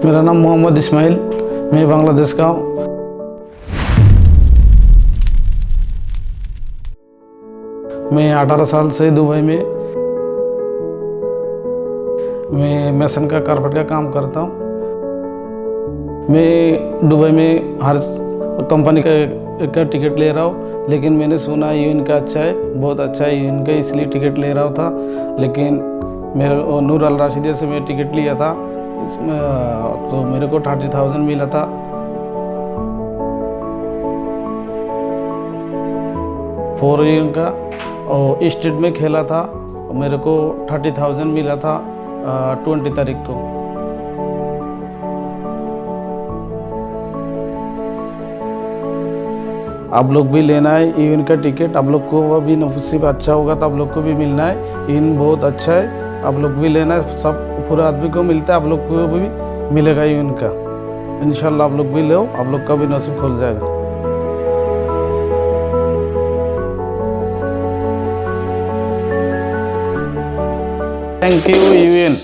मेरा नाम मोहम्मद इस्माइल, मैं बांग्लादेश का हूँ। मैं 18 साल से दुबई में मैं मेसन का कारपेट का काम करता हूँ। मैं दुबई में हर कंपनी का टिकट ले रहा हूँ, लेकिन मैंने सुना यूएन का अच्छा है, बहुत अच्छा है यूएन का, इसलिए टिकट ले रहा था। लेकिन मेरे नूर अल राशिदिया से मैं टिकट लिया था, इसमें तो मेरे को 30,000 मिला था। फोर ईयर का और स्टेट में खेला था, मेरे को 30,000 मिला था 20 तारीख को। आप लोग भी लेना है यूएन का टिकट, आप लोग को भी नसीब अच्छा होगा तो आप लोग को भी मिलना है। यूएन बहुत अच्छा है, आप लोग भी लेना है, सब पूरे आदमी को मिलता है, आप लोग को भी मिलेगा यूएन का। इंशाल्लाह आप लोग भी लो, आप लोग का भी नसीब खुल जाएगा। Thank U UN.